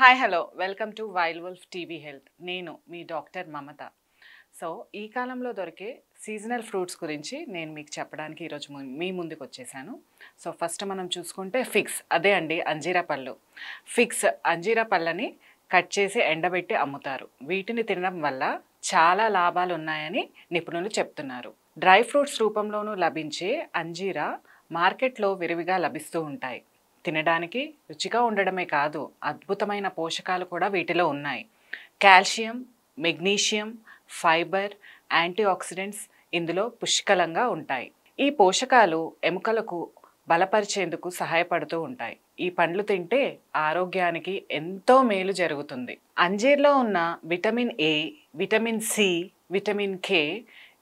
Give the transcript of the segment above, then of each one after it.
Hi hello welcome to wild wolf TV health. నేను మీ doctor మమత. So ఈ కాలంలో దొరికే సీజనల్ ఫ్రూట్స్ గురించి నేను మీకు చెప్పడానికి ఈరోజు మీ ముందుకు వచ్చేసాను. సో ఫస్ట్ మనం చూసుకుంటే ఫిగ్స్, అదే అండి అంజీరా పళ్ళు. ఫిగ్స్ అంజీరా పళ్ళని కట్ చేసి ఎండబెట్టి అమ్ముతారు. వీటిని తినడం వల్ల చాలా లాభాలు ఉన్నాయని నిపుణులు చెప్తున్నారు. డ్రై ఫ్రూట్స్ రూపంలోనూ లభించే అంజీరా మార్కెట్లో విరివిగా లభిస్తూ ఉంటాయి. తినడానికి రుచిగా ఉండడమే కాదు, అద్భుతమైన పోషకాలు కూడా వీటిలో ఉన్నాయి. Calcium, magnesium, fibre, antioxidants ఇందులో పుష్కలంగా ఉంటాయి. ఈ పోషకాలు ఎముకలకు బలపరిచేందుకు సహాయపడుతూ ఉంటాయి. ఈ పండ్లు తింటే ఆరోగ్యానికి ఎంతో మేలు జరుగుతుంది. అంజీర్లో ఉన్న vitamin A, vitamin C, vitamin K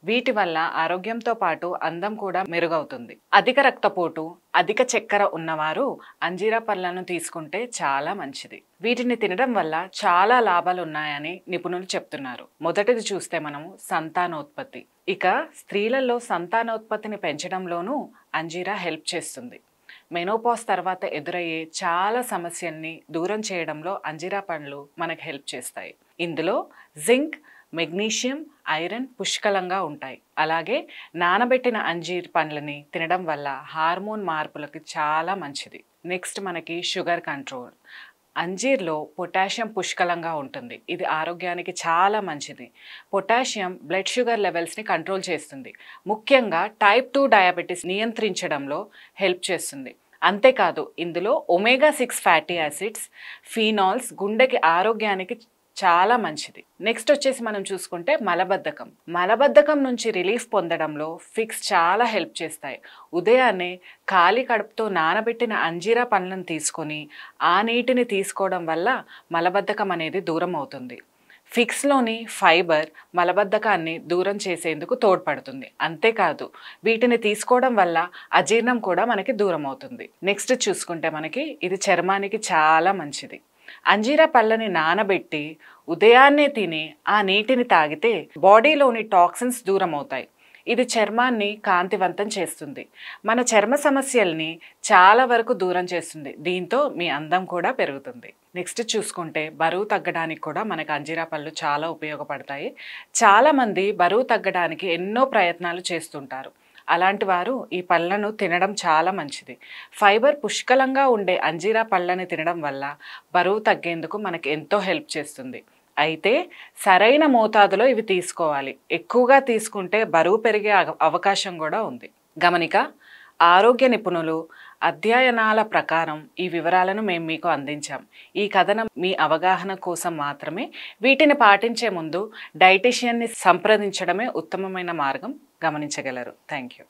వీటి వల్ల ఆరోగ్యంతో పాటు అందం కూడా మెరుగవుతుంది. అధిక రక్తపోటు, అధిక చక్కెర ఉన్నవారు అంజీరా పళ్ళను తీసుకుంటే చాలా మంచిది. వీటిని తినడం వల్ల చాలా లాభాలు ఉన్నాయని నిపుణులు చెప్తున్నారు. మొదటిది చూస్తే మనము సంతానోత్పత్తి. ఇక స్త్రీలలో సంతానోత్పత్తిని పెంచడంలోనూ అంజీరా హెల్ప్ చేస్తుంది. మెనోపాజ్ తర్వాత ఎదురయ్యే చాలా సమస్యల్ని దూరం చేయడంలో అంజీరా పండ్లు మనకు హెల్ప్ చేస్తాయి. ఇందులో జింక్, మెగ్నీషియం, ఐరన్ పుష్కలంగా ఉంటాయి. అలాగే నానబెట్టిన అంజీర్ పండ్లని తినడం వల్ల హార్మోన్ మార్పులకు చాలా మంచిది. నెక్స్ట్ మనకి షుగర్ కంట్రోల్. అంజీర్లో పొటాషియం పుష్కలంగా ఉంటుంది. ఇది ఆరోగ్యానికి చాలా మంచిది. పొటాషియం బ్లడ్ షుగర్ లెవెల్స్ని కంట్రోల్ చేస్తుంది. ముఖ్యంగా టైప్ 2 డయాబెటీస్ నియంత్రించడంలో హెల్ప్ చేస్తుంది. అంతేకాదు ఇందులో ఒమేగా 6 ఫ్యాటీ యాసిడ్స్, ఫీనాల్స్ గుండెకి ఆరోగ్యానికి చాలా మంచిది. నెక్స్ట్ వచ్చేసి మనం చూసుకుంటే మలబద్ధకం నుంచి రిలీఫ్ పొందడంలో ఫిగ్స్ చాలా హెల్ప్ చేస్తాయి. ఉదయాన్నే ఖాళీ కడుపుతో నానబెట్టిన అంజీరా పండ్లను తీసుకొని ఆ నీటిని తీసుకోవడం వల్ల మలబద్ధకం అనేది దూరం అవుతుంది. ఫిగ్స్లోని ఫైబర్ మలబద్ధకాన్ని దూరం చేసేందుకు తోడ్పడుతుంది. అంతేకాదు వీటిని తీసుకోవడం వల్ల అజీర్ణం కూడా మనకి దూరం అవుతుంది. నెక్స్ట్ చూసుకుంటే మనకి ఇది చర్మానికి చాలా మంచిది. అంజీరా పళ్ళని నానబెట్టి ఉదయాన్నే తిని ఆ నీటిని తాగితే బాడీలోని టాక్సిన్స్ దూరం అవుతాయి. ఇది చర్మాన్ని కాంతివంతం చేస్తుంది. మన చర్మ సమస్యల్ని చాలా వరకు దూరం చేస్తుంది. దీంతో మీ అందం కూడా పెరుగుతుంది. నెక్స్ట్ చూసుకుంటే బరువు తగ్గడానికి కూడా మనకు అంజీరా పళ్ళు చాలా ఉపయోగపడతాయి. చాలామంది బరువు తగ్గడానికి ఎన్నో ప్రయత్నాలు చేస్తుంటారు. అలాంటి వారు ఈ పళ్ళను తినడం చాలా మంచిది. ఫైబర్ పుష్కలంగా ఉండే అంజీరా పళ్ళని తినడం వల్ల బరువు తగ్గేందుకు మనకు ఎంతో హెల్ప్ చేస్తుంది. అయితే సరైన మోతాదులో ఇవి తీసుకోవాలి. ఎక్కువగా తీసుకుంటే బరువు పెరిగే అవకాశం కూడా ఉంది. గమనిక, ఆరోగ్య నిపుణులు అధ్యయనాల ప్రకారం ఈ వివరాలను మేము మీకు అందించాం. ఈ కథనం మీ అవగాహన కోసం మాత్రమే. వీటిని పాటించే ముందు డైటీషియన్ని సంప్రదించడమే ఉత్తమమైన మార్గం. గమనించగలరు. Thank you.